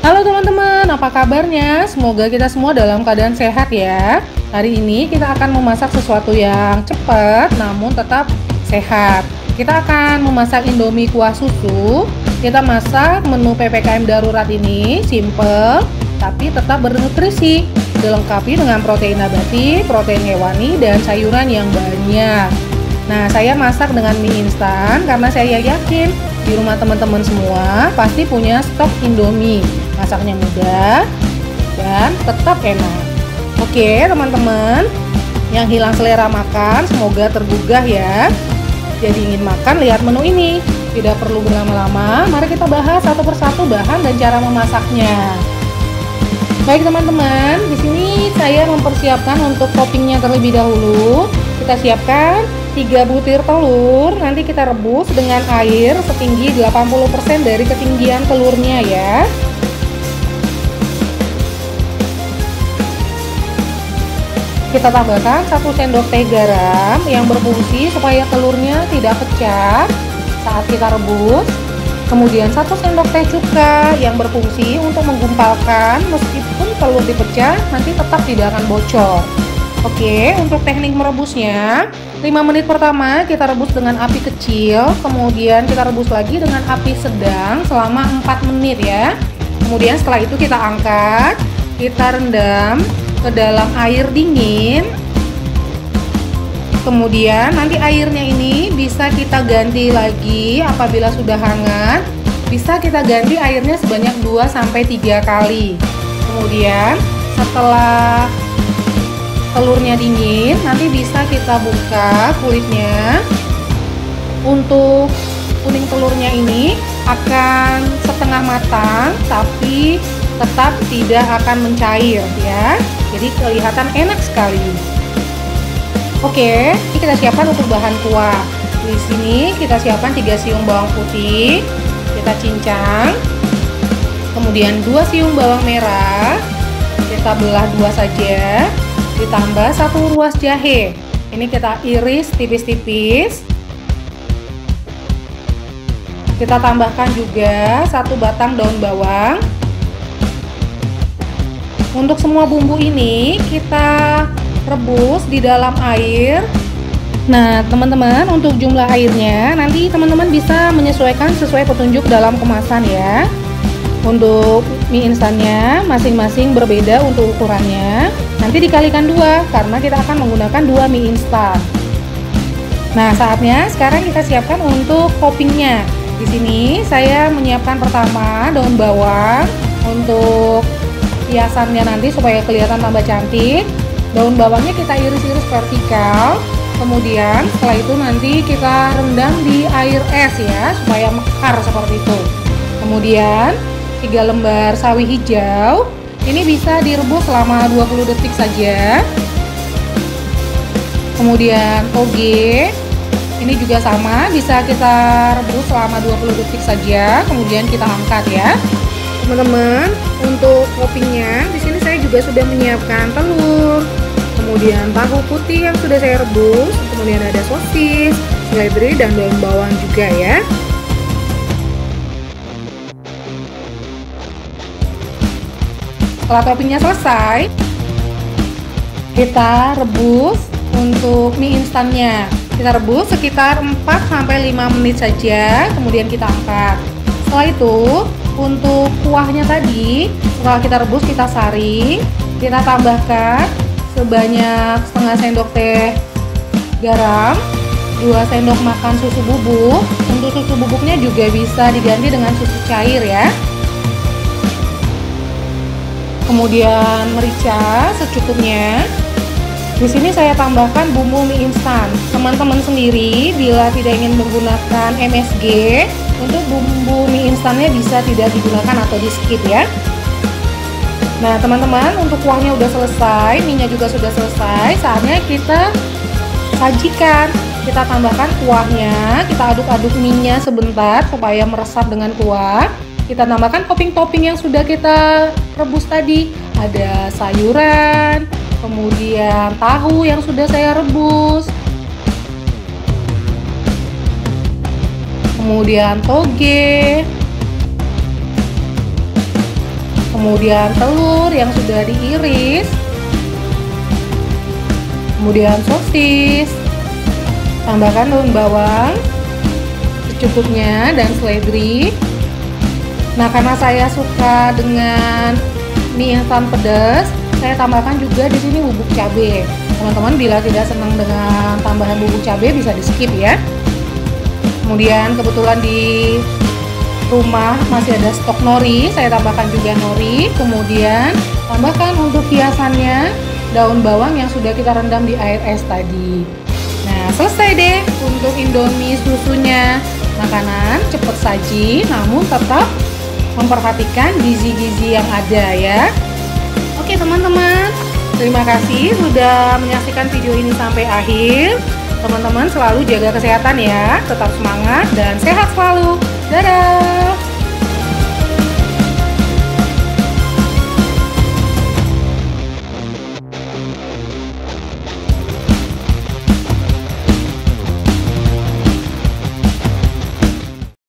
Halo teman-teman, apa kabarnya? Semoga kita semua dalam keadaan sehat ya. Hari ini kita akan memasak sesuatu yang cepat namun tetap sehat. Kita akan memasak Indomie kuah susu. Kita masak menu PPKM darurat ini simple tapi tetap bernutrisi. Dilengkapi dengan protein nabati, protein hewani, dan sayuran yang banyak. Nah, saya masak dengan mie instan karena saya yakin di rumah teman-teman semua pasti punya stok Indomie. Masaknya mudah dan tetap enak. Oke teman-teman, yang hilang selera makan semoga tergugah ya. Jadi ingin makan, lihat menu ini. Tidak perlu berlama-lama, mari kita bahas satu persatu bahan dan cara memasaknya. Baik teman-teman, di sini saya mempersiapkan untuk toppingnya terlebih dahulu. Kita siapkan 3 butir telur, nanti kita rebus dengan air setinggi 80% dari ketinggian telurnya ya. Kita tambahkan 1 sendok teh garam yang berfungsi supaya telurnya tidak pecah saat kita rebus. Kemudian 1 sendok teh cuka yang berfungsi untuk menggumpalkan, meskipun telur dipecah nanti tetap tidak akan bocor. Oke, untuk teknik merebusnya 5 menit pertama kita rebus dengan api kecil, kemudian kita rebus lagi dengan api sedang selama 4 menit ya. Kemudian setelah itu kita angkat, kita rendam ke dalam air dingin. Kemudian nanti airnya ini bisa kita ganti lagi apabila sudah hangat. Bisa kita ganti airnya sebanyak 2-3 kali. Kemudian setelah telurnya dingin, nanti bisa kita buka kulitnya. Untuk kuning telurnya ini akan setengah matang tapi tetap tidak akan mencair ya. Jadi kelihatan enak sekali. Oke, ini kita siapkan untuk bahan kuah. Di sini kita siapkan 3 siung bawang putih, kita cincang. Kemudian 2 siung bawang merah, kita belah 2 saja. Ditambah 1 ruas jahe. Ini kita iris tipis-tipis. Kita tambahkan juga 1 batang daun bawang. Untuk semua bumbu ini kita rebus di dalam air. Nah teman-teman, untuk jumlah airnya nanti teman-teman bisa menyesuaikan sesuai petunjuk dalam kemasan ya. Untuk mie instannya masing-masing berbeda untuk ukurannya. Nanti dikalikan 2 karena kita akan menggunakan 2 mie instan. Nah saatnya sekarang kita siapkan untuk toppingnya. Di sini saya menyiapkan pertama daun bawang untuk hiasannya nanti supaya kelihatan tambah cantik. Daun bawangnya kita iris-iris vertikal. Kemudian setelah itu nanti kita rendam di air es ya supaya mekar seperti itu. Kemudian 3 lembar sawi hijau. Ini bisa direbus selama 20 detik saja. Kemudian toge. Ini juga sama, bisa kita rebus selama 20 detik saja. Kemudian kita angkat ya. Teman-teman, untuk toppingnya di sini saya juga sudah menyiapkan telur, kemudian tahu putih yang sudah saya rebus, kemudian ada sosis, seledri, dan daun bawang juga ya. Setelah toppingnya selesai, kita rebus untuk mie instannya. Kita rebus sekitar 4-5 menit saja, kemudian kita angkat. Setelah itu, untuk kuahnya tadi, setelah kita rebus kita saring, kita tambahkan sebanyak setengah sendok teh garam, 2 sendok makan susu bubuk. Untuk susu bubuknya juga bisa diganti dengan susu cair ya. Kemudian merica secukupnya. Di sini saya tambahkan bumbu mie instan. Teman-teman sendiri bila tidak ingin menggunakan MSG, untuk bumbu mie instannya bisa tidak digunakan atau di skip ya. Nah teman-teman, untuk kuahnya udah selesai, mie-nya juga sudah selesai. Saatnya kita sajikan. Kita tambahkan kuahnya, kita aduk-aduk mie-nya sebentar supaya meresap dengan kuah. Kita tambahkan topping-topping yang sudah kita rebus tadi. Ada sayuran, kemudian tahu yang sudah saya rebus, kemudian toge, kemudian telur yang sudah diiris, kemudian sosis, tambahkan daun bawang secukupnya dan seledri. Nah, karena saya suka dengan mie instan pedas, saya tambahkan juga di sini bubuk cabai. Teman-teman bila tidak senang dengan tambahan bubuk cabai bisa di skip ya. Kemudian kebetulan di rumah masih ada stok nori, saya tambahkan juga nori. Kemudian tambahkan untuk hiasannya daun bawang yang sudah kita rendam di air es tadi. Nah, selesai deh untuk Indomie susunya. Makanan cepat saji namun tetap memperhatikan gizi-gizi yang ada ya. Oke teman-teman, terima kasih sudah menyaksikan video ini sampai akhir. Teman-teman selalu jaga kesehatan ya, tetap semangat dan sehat selalu. Dadah.